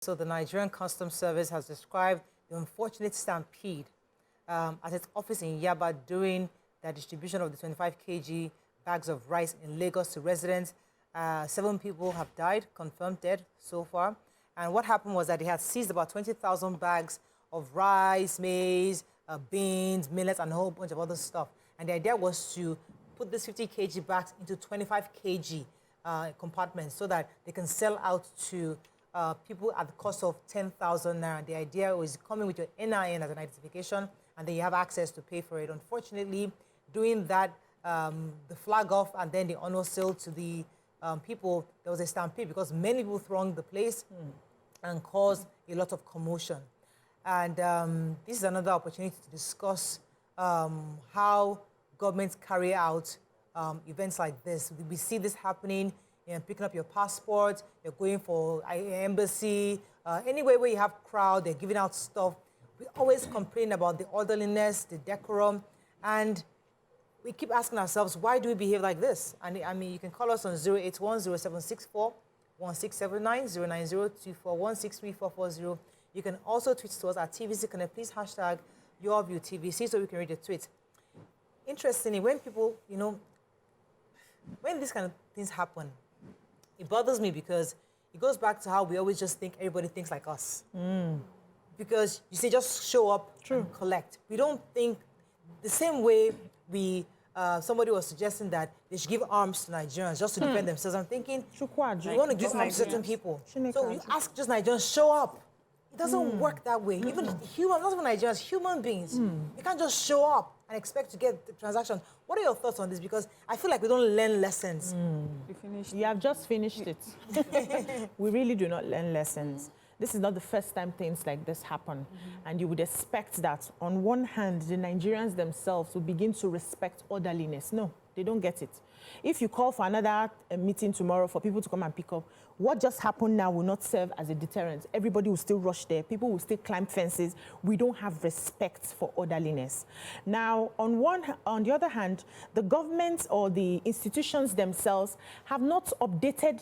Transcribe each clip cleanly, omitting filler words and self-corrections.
So the Nigerian Customs Service has described the unfortunate stampede at its office in Yaba during the distribution of the 25 kg bags of rice in Lagos to residents. 7 people have died, confirmed dead so far. And what happened was that they had seized about 20,000 bags of rice, maize, beans, millets, and a whole bunch of other stuff. And the idea was to put these 50 kg bags into 25 kg compartments so that they can sell out to people at the cost of 10,000 naira. The idea was coming with your NIN as an identification, and then you have access to pay for it. Unfortunately, doing that, the flag off and then the honor sale to the people, there was a stampede because many people thronged the place and caused a lot of commotion. And this is another opportunity to discuss how governments carry out events like this. We see this happening. You're picking up your passport, you're going for embassy, anywhere where you have crowd, they're giving out stuff. We always complain about the orderliness, the decorum, and we keep asking ourselves, why do we behave like this? And I mean, you can call us on 081-0764-1679, 090-24163440. You can also tweet to us at TVC Connect. Please hashtag YourViewTVC so we can read the tweet. Interestingly, when people, when these kind of things happen, it bothers me because it goes back to how we always just think everybody thinks like us. Because you say just show up and collect. We don't think the same way we, somebody was suggesting that they should give arms to Nigerians just to defend themselves. I'm thinking, you want to give arms to certain people. So you ask just Nigerians, show up. It doesn't work that way. Even human, not even Nigerians, human beings. You can't just show up and expect to get the transaction. What are your thoughts on this? Because I feel like we don't learn lessons. You have just finished it. We really do not learn lessons. This is not the first time things like this happen. And you would expect that, on one hand, the Nigerians themselves will begin to respect orderliness. No, they don't get it. If you call for another meeting tomorrow for people to come and pick up, what just happened now will not serve as a deterrent. Everybody will still rush there. People will still climb fences. We don't have respect for orderliness. Now, on the other hand, the government or the institutions themselves have not updated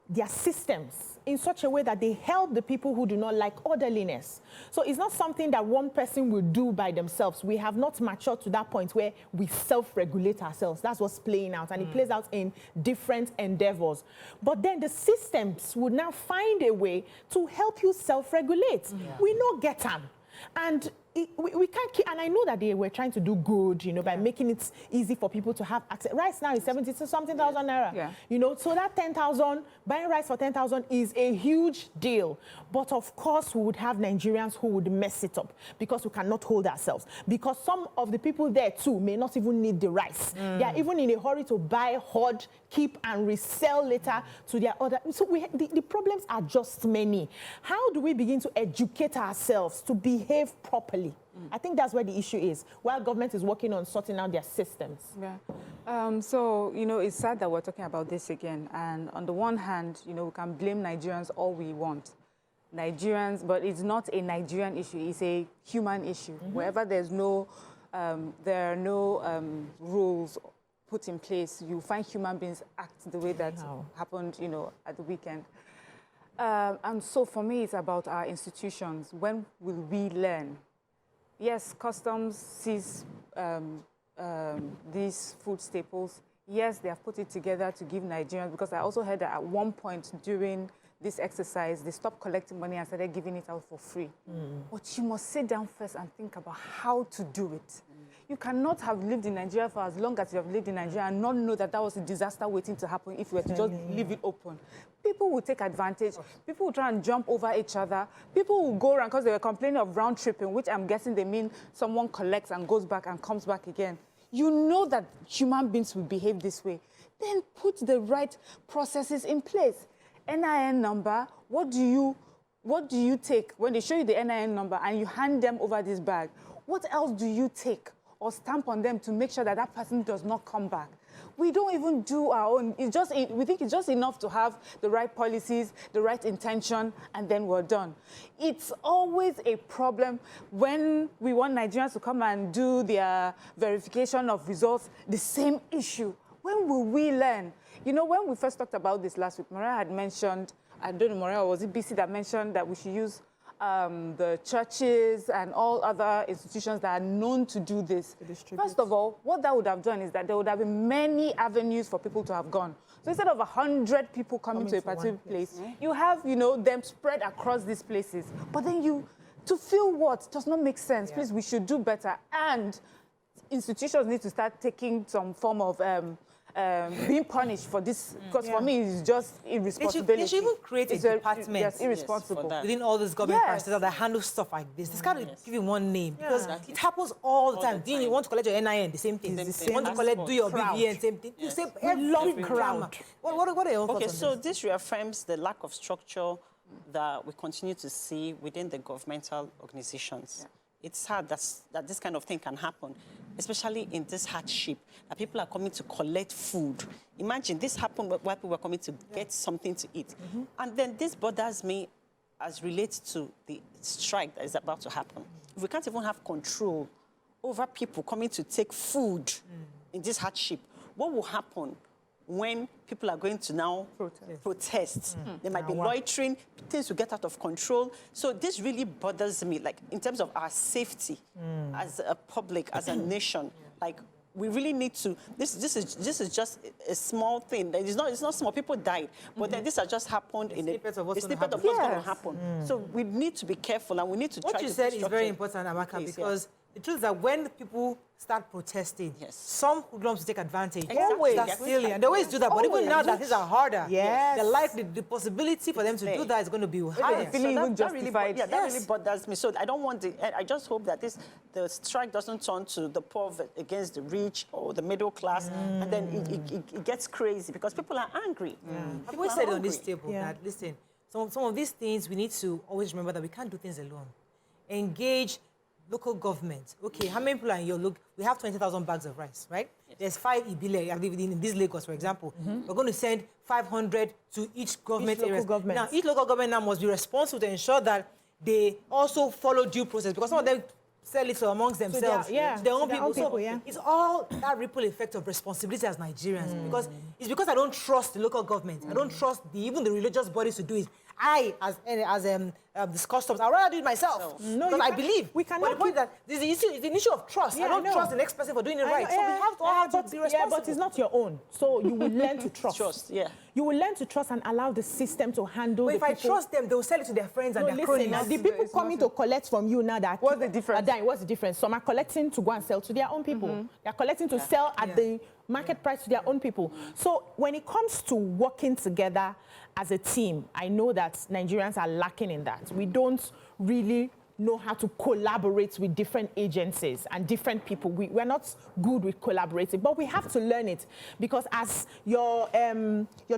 their systems in such a way that they help the people who do not like orderliness. So it's not something that one person will do by themselves. We have not matured to that point where we self-regulate ourselves. That's what's playing out, and it plays out in different endeavors. But then the systems would now find a way to help you self-regulate. We know get them. And we can't keep, and I know that they were trying to do good, by making it easy for people to have access. Rice now is 70-something thousand naira. So that 10,000, buying rice for 10,000 is a huge deal. But of course, we would have Nigerians who would mess it up because we cannot hold ourselves. Because some of the people there too may not even need the rice. They are even in a hurry to buy, hoard, keep, and resell later to their other. So the problems are just many. How do we begin to educate ourselves to behave properly? I think that's where the issue is, while government is working on sorting out their systems. So, it's sad that we're talking about this again. And on the one hand, we can blame Nigerians all we want. Nigerians, but it's not a Nigerian issue. It's a human issue. Wherever there are no rules put in place, you find human beings act the way that happened, at the weekend. And so for me, it's about our institutions. When will we learn? Yes, customs sees these food staples. Yes, they have put it together to give Nigerians, because I also heard that at one point during this exercise, they stopped collecting money and started giving it out for free. But you must sit down first and think about how to do it. You cannot have lived in Nigeria for as long as you have lived in Nigeria and not know that that was a disaster waiting to happen if you were to just leave it open. People will take advantage. People will try and jump over each other. People will go around, because they were complaining of round tripping, which I'm guessing they mean someone collects and goes back and comes back again. You know that human beings will behave this way. Then put the right processes in place. NIN number, what do you take when they show you the NIN number and you hand them over this bag? What else do you take or stamp on them to make sure that that person does not come back? We don't even do our own. We think it's just enough to have the right policies, the right intention, and then we're done. It's always a problem when we want Nigerians to come and do their verification of results, the same issue. When will we learn? When we first talked about this last week, Maria had mentioned I don't know, Maria, or was it BC that mentioned that we should use the churches and all other institutions that are known to do this. First of all, what that would have done is that there would have been many avenues for people to have gone. So instead of 100 people coming to a particular place, you have, them spread across these places. But then to feel what does not make sense. Please, we should do better. And institutions need to start taking some form of being punished for this, because for me it's just irresponsibility. They should even create a department. Yes, irresponsible. Within all those government parastatals that handle stuff like this. This can't give you one name, because it happens all the time. You want to collect your NIN, the same thing. You want to do your BVN, same thing. You say every crowd. What are your thoughts on this? So this reaffirms the lack of structure that we continue to see within the governmental organizations. It's sad that this kind of thing can happen, especially in this hardship, that people are coming to collect food. Imagine this happened where people were coming to get something to eat. And then this bothers me as relates to the strike that is about to happen. If we can't even have control over people coming to take food in this hardship, what will happen when people are going to now protest? There might be loitering, things will get out of control. So this really bothers me, like in terms of our safety as a public, as a nation. Like we really need to. This is just a small thing. It's not small. People died, but then this has just happened in the snippet of what's going to happen. So we need to be careful, and we need to try to. What you said is very important, Amaka, because the truth is that when people start protesting, some hoodlums take advantage. Start stealing, and they always do that. But even now that things are harder, the possibility for them to do that is going to be higher. That really bothers me. So I don't want I just hope that the strike doesn't turn to the poor against the rich or the middle class, and then it gets crazy because people are angry. People said on this table that, listen, some of these things, we need to always remember that we can't do things alone. Engage local government. Okay, how many people are in your look? We have 20,000 bags of rice, right? There's 5 Ibile in this Lagos, for example. We're going to send 500 to each government area. Now, each local government now must be responsible to ensure that they also follow due process, because some of them sell it amongst themselves, their own people. It's all that ripple effect of responsibility as Nigerians, because I don't trust the local government. I don't trust even the religious bodies to do it. As the customs, I'd rather do it myself. Because I believe. We cannot do that. It's an issue of trust. I don't trust the next person for doing it right. So we have to all have to be responsible. But it's not your own. So you will learn to trust. You will learn to trust and allow the system to handle if I trust them, they will sell it to their friends and their cronies. Now, the people coming to collect from you now that... What's the difference? What's the difference? Some are collecting to go and sell to their own people. They're collecting to sell at the market price to their own people. So when it comes to working together as a team, I know that Nigerians are lacking in that. We don't really know how to collaborate with different agencies and different people. We're not good with collaborating, but we have to learn it, because as your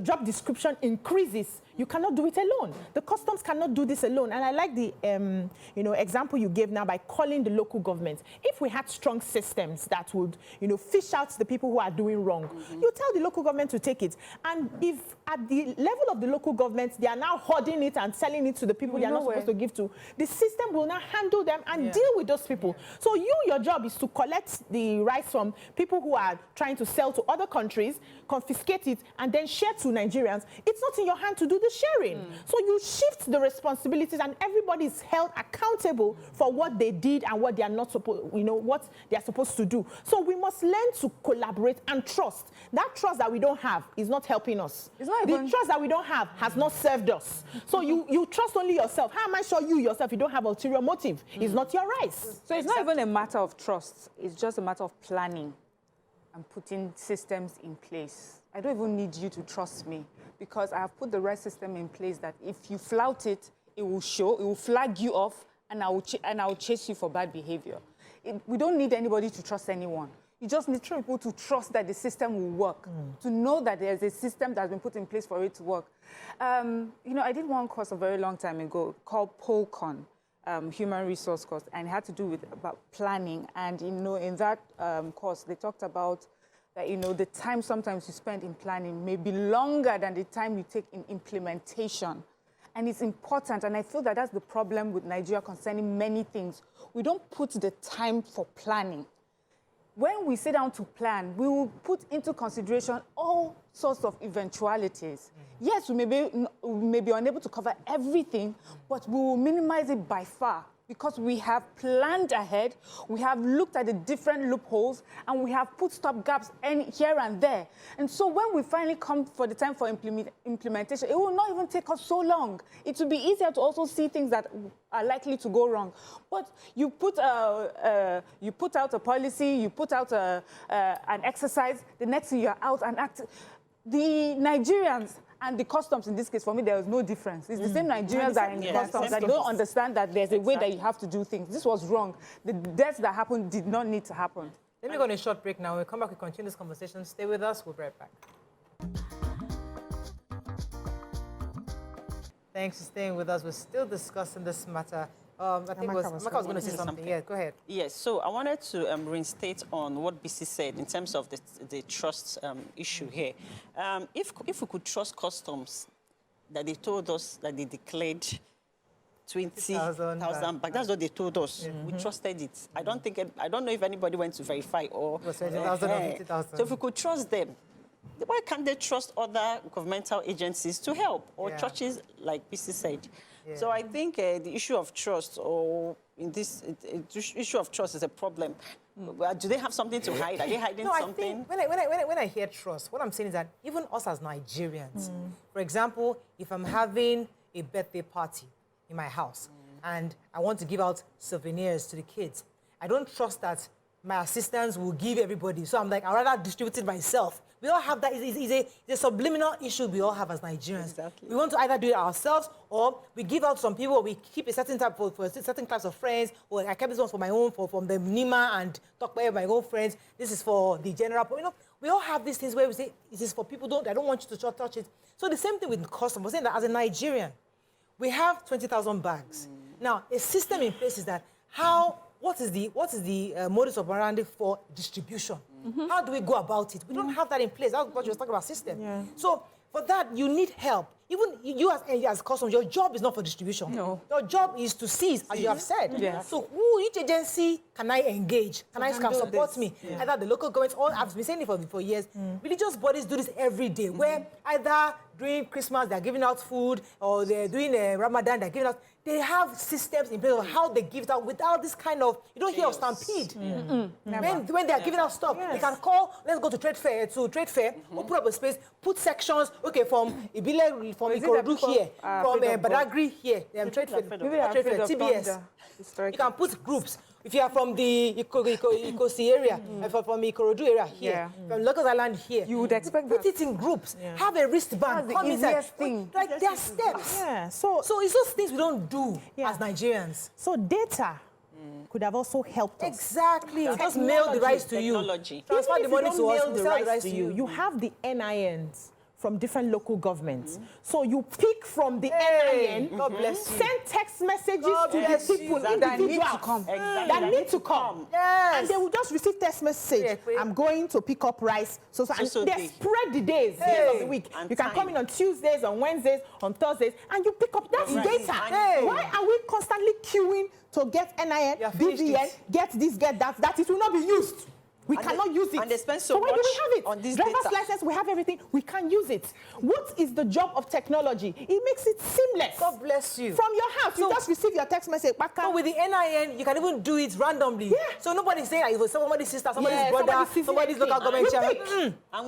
job description increases, you cannot do it alone. The customs cannot do this alone. And I like the example you gave now by calling the local government. If we had strong systems that would fish out the people who are doing wrong, you tell the local government to take it. And if at the level of the local government they are now hoarding it and selling it to the people they are not supposed to give to, the system will now handle them and deal with those people. So your job is to collect the rice from people who are trying to sell to other countries, confiscate it, and then share to Nigerians. It's not in your hand to do the sharing. So you shift the responsibilities, and everybody is held accountable for what they did and what they are not supposed, what they are supposed to do. So we must learn to collaborate and trust. That trust that we don't have is not helping us. The trust that we don't have has not served us. So you trust only yourself. How am I sure you yourself you don't have ulterior motive? It's not your rights. So it's not even a matter of trust. It's just a matter of planning and putting systems in place. I don't even need you to trust me, because I have put the right system in place that if you flout it, it will show, it will flag you off, and I will chase you for bad behavior. We don't need anybody to trust anyone. You just need people to trust that the system will work, to know that there's a system that's been put in place for it to work. I did one course a very long time ago called POLCON, Human Resource Course, and it had to do with about planning. And, in that course, they talked about that, the time sometimes you spend in planning may be longer than the time you take in implementation. And it's important, and I feel that that's the problem with Nigeria concerning many things. We don't put the time for planning. when we sit down to plan, we will put into consideration all sorts of eventualities. Yes, we may be unable to cover everything, but we will minimize it by far because we have planned ahead, we have looked at the different loopholes, and we have put stop gaps here and there. And so when we finally come for the time for implementation, it will not even take us so long. It will be easier to also see things that are likely to go wrong. But you put out a policy, you put out an exercise, the next thing you're out and act. The Nigerians and the customs, in this case, for me, there was no difference. It's the same Nigerians that are in the customs that don't understand that there's a way that you have to do things. This was wrong. The deaths that happened did not need to happen. Let me go on a short break now. When we come back, we continue this conversation. Stay with us. We'll be right back. Thanks for staying with us. We're still discussing this matter. I think Maka was going to say something. Yeah, go ahead. Yes, so I wanted to reinstate on what BC said in terms of the trust issue here. If we could trust customs that they told us that they declared 20,000 back, that's what they told us. We trusted it. I don't know if anybody went to verify or 20,000 or 50,000. So if we could trust them, why can't they trust other governmental agencies to help or churches like BC said? Yeah. So I think the issue of trust, or in this issue of trust, is a problem. Do they have something to hide? Are they hiding something? I think when I hear trust, what I'm saying is that even us as Nigerians, for example, if I'm having a birthday party in my house and I want to give out souvenirs to the kids, I don't trust that my assistants will give everybody. So I'm like, I'd rather distribute it myself. We all have that. It's a subliminal issue we all have as Nigerians. Exactly. We want to either do it ourselves or we give out some people, or we keep a certain type for certain class of friends, or I kept this one for my own, from the Nima and talk about my own friends. This is for the general. You know, we all have these things where we say, it is for people, I don't want you to touch it. So the same thing with customs. We're saying that as a Nigerian, we have 20,000 bags. Now, a system in place is that what is the modus operandi for distribution? How do we go about it? We don't have that in place. That's what you were talking about, system. Yeah. So for that, you need help. Even you as customs, your job is not for distribution. No. Your job is to seize, as you have said. Yes. So which agency can I engage? Can support me? Yeah. Either the local government, or I've been saying it for years, religious bodies do this every day, where either during Christmas they're giving out food, or they're doing Ramadan, they're giving out. They have systems in place of how they give it out without this kind of, you don't hear of Stampede. When they're giving out stuff, they can call, let's go to trade fair, we'll put up a space, put sections, okay, from Ibile, from Ikorodu here, from Badagry here, trade fair, TBS. You can put groups. If you are from the Ikosi area, from the Ikorodu area here, from Lagos Island here, you would expect put it in groups. Have a wristband. That's the easiest thing. Like there are steps. Yeah. So it's those things we don't do as Nigerians. So data could have also helped us. Exactly. Just mail the rights to you. Transfer the money to us. The rights to you. You have the NINs from different local governments. So you pick from the NIN, God bless you. Send text messages to the people that need to come. That need to come. Yes. And they will just receive text message. I'm going to pick up rice. So they spread the days of the week. And you can come in on Tuesdays, on Wednesdays, on Thursdays, and you pick up. That's data. Why are we constantly queuing to get NIN, BVN, get this, get that? That it will not be used. We cannot use it. And they spend so much why do we have it? On this Driver's data. license, we have everything. We can't use it. What is the job of technology? It makes it seamless. God bless you. From your house, you just receive your text message. So with the NIN, you can even do it randomly. Yeah. So nobody's saying it was somebody's sister, somebody's brother, somebody's local government chairman. And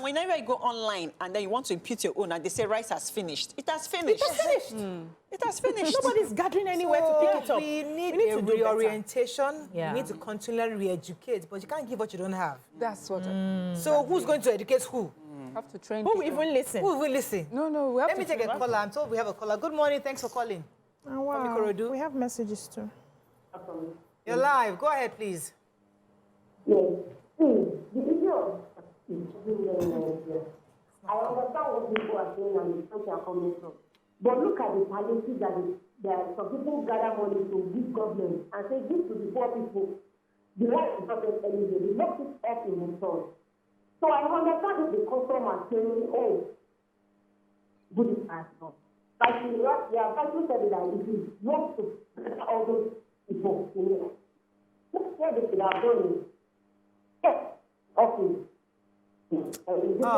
whenever you go online and then you want to impute your own and they say rice has finished, it has finished. It has finished. It has finished. Nobody's gathering anywhere to pick it up. We need a reorientation. We need to continually re-educate, but you can't give what you don't have. That's what. So who's going to educate who? Have to train Who will even listen? Who will listen? No. Let me take a caller. I'm told we have a caller. Good morning. Thanks for calling. Oh, wow. We have messages too. You're live. Go ahead, please. Yes. The issue of I understand what people are saying and the point are coming from. But look at the policies that some people gather money to give government and say, give to the poor people. The right is not eligible. They lock it up in themselves. So I understand if the customer saying, oh, do this as well. Like you have actually said that it is not to all those people. That's what they should have done.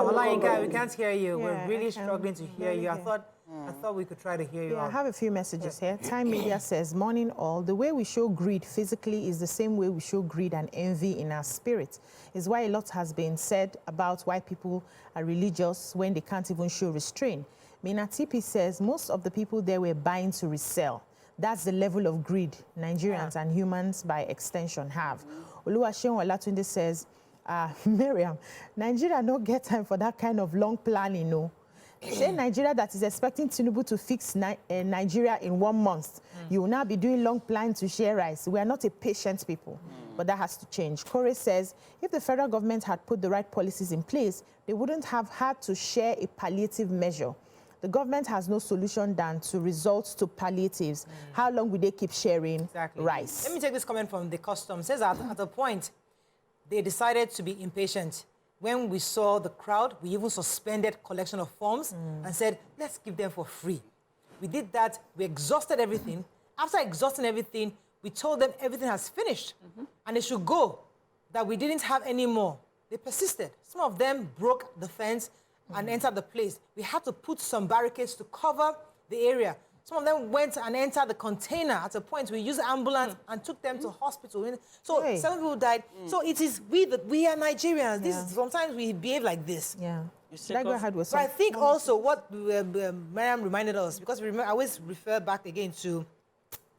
Olayinka, we can't hear you. Yeah, We're really I can struggling to hear barely you. I hear. thought we could try to hear you Yeah, I out. have a few messages here. Time Media says, morning all. The way we show greed physically is the same way we show greed and envy in our spirit. Is why a lot has been said about why people are religious when they can't even show restraint. Mina TP says, most of the people there were buying to resell. That's the level of greed Nigerians and humans by extension have. Oluwaseun Olatunde says, Miriam, Nigeria don't get time for that kind of long planning, no. Say Nigeria that is expecting Tinubu to fix Nigeria in 1 month. You will now be doing long plans to share rice. We are not a patient people, but that has to change. Kore says, if the federal government had put the right policies in place, they wouldn't have had to share a palliative measure. The government has no solution than to resort to palliatives. How long will they keep sharing rice? Let me take this comment from the customs. It says at a point, they decided to be impatient. When we saw the crowd, we even suspended collection of forms and said, let's give them for free. We did that. We exhausted everything. After exhausting everything, we told them everything has finished and they should go, that we didn't have any more. They persisted. Some of them broke the fence and entered the place. We had to put some barricades to cover the area. Some of them went and entered the container. At a point, we used ambulance and took them to hospital. So 7 people died. So it is we are Nigerians. Sometimes we behave like this. Yeah. But I think also what Miriam reminded us, because I always refer back again to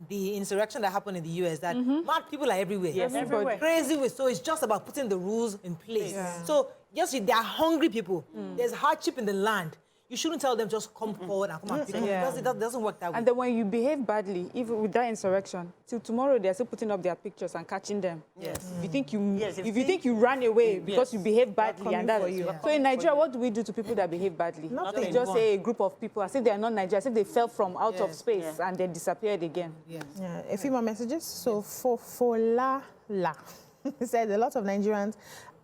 the insurrection that happened in the US, that mad people are everywhere. Yes, everywhere. Crazy way. So it's just about putting the rules in place. Yeah. So yes, they are hungry people. There's hardship in the land. You shouldn't tell them just come forward and come and pick up, because it doesn't work that way. And then when you behave badly, even with that insurrection, till tomorrow they're still putting up their pictures and catching them. Yes. If you think you think you ran away because you behave badly, and that's so in Nigeria, what do we do to people that behave badly? Nothing. Just say a group of people, as if they are not Nigerians, as if they fell from out of space and they disappeared again. A few more messages. So for La, he said a lot of Nigerians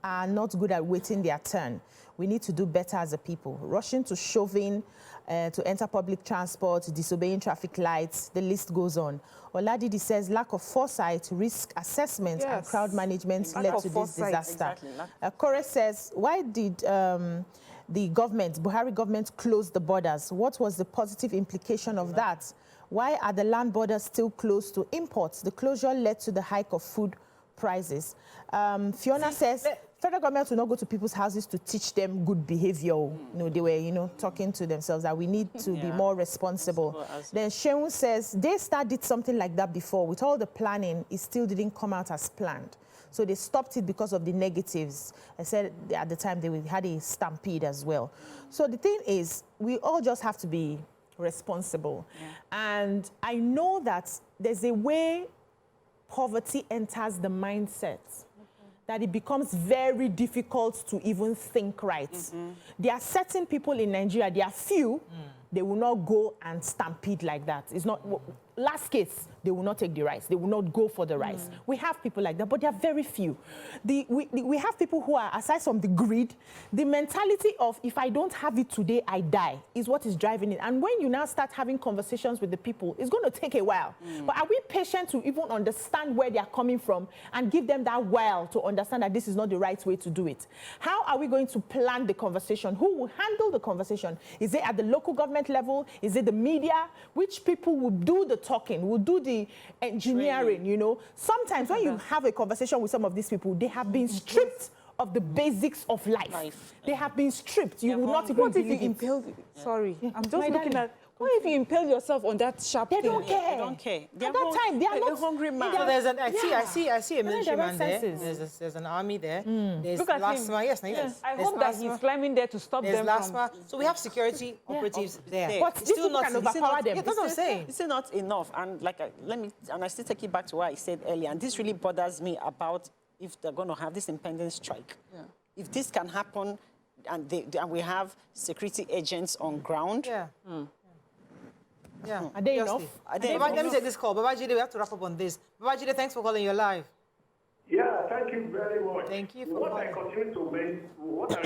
are not good at waiting their turn. We need to do better as a people. Rushing to shoving, to enter public transport, disobeying traffic lights, the list goes on. Oladidi says lack of foresight, risk assessment, and crowd management led to this disaster. Kore says, why did the government, Buhari government, close the borders? What was the positive implication of that? Why are the land borders still closed to imports? The closure led to the hike of food prices. Fiona says, federal government will not go to people's houses to teach them good behavior. They were, talking to themselves that we need to be more responsible. Then Sheun says, Daystar did something like that before. With all the planning, it still didn't come out as planned. So they stopped it because of the negatives. I said at the time they had a stampede as well. So the thing is, we all just have to be responsible. And I know that there's a way poverty enters the mindset that it becomes very difficult to even think right. There are certain people in Nigeria, there are few, they will not go and stampede like that. It's not, last case, they will not take the rice. They will not go for the rice. We have people like that, but there are very few. We have people who are, aside from the greed, the mentality of if I don't have it today, I die, is what is driving it. And when you now start having conversations with the people, it's going to take a while. But are we patient to even understand where they are coming from and give them that while to understand that this is not the right way to do it? How are we going to plan the conversation? Who will handle the conversation? Is it at the local government level? Is it the media? Which people will do the talking, will do the engineering, Sometimes when you have a conversation with some of these people, they have been stripped of the basics of life. They have been stripped. You will not even What if you impale? Sorry, I'm just looking at. What if you impale yourself on that sharp thing? They don't care. They don't care. At that time, they are not hungry man. So there's I see a military man there. There's an army there. There's Look at him. Yes. I hope that he's climbing there to stop them from... So we have security operatives there. But still not can overpower them. Yeah, that's what I'm saying. It's still not enough. And I still take it back to what I said earlier. And this really bothers me about if they're going to have this impending strike. If this can happen, and we have security agents on ground. Are they enough? Let me take this call. Babajide, we have to wrap up on this. Babajide, thanks for calling. You're live. Yeah, thank you very much. Thank you for what I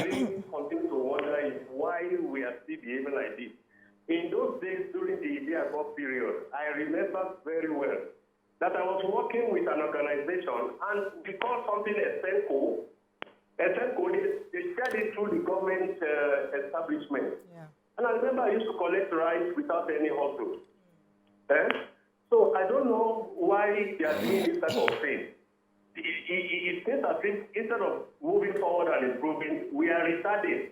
really continue to wonder is why we are still behaving like this. In those days during the Adebanjo period, I remember very well that I was working with an organization and we call something a SENCO. They shared it through the government establishment. Yeah. And I remember I used to collect rice without any hustle. So I don't know why they are doing this type of thing. It seems as if instead of moving forward and improving, we are retarding.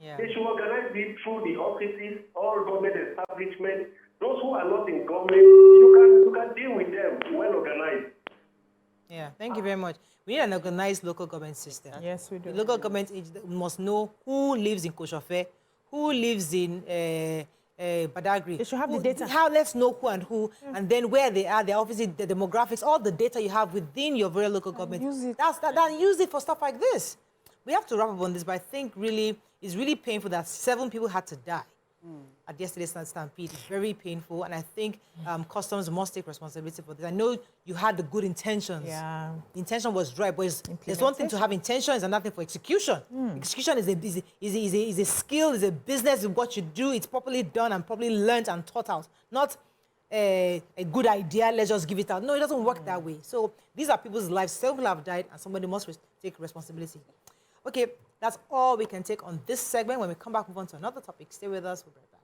Yeah. They should organize it through the offices, all government establishments. Those who are not in government, you can deal with them well organized. Yeah, thank you very much. We need an organized local government system. Yes, we do. The local government must know who lives in Koshofe, who lives in Badagry. They should have the data. Let's know who and who, and then where they are, their offices, the demographics, all the data you have within your very local government. Use it. Use it for stuff like this. We have to wrap up on this, but I think really, it's really painful that 7 people had to die at yesterday's Stampede. It's very painful, and I think customs must take responsibility for this. I know you had the good intentions. Yeah. The intention was right, but there's one thing to have intentions and nothing for execution. Execution is a skill, is a business, is what you do. It's properly done and properly learned and taught out. Not a good idea, let's just give it out. No, it doesn't work that way. So these are people's lives. 7 people have died, and somebody must take responsibility. Okay, that's all we can take on this segment. When we come back, move on to another topic. Stay with us. We'll be right back.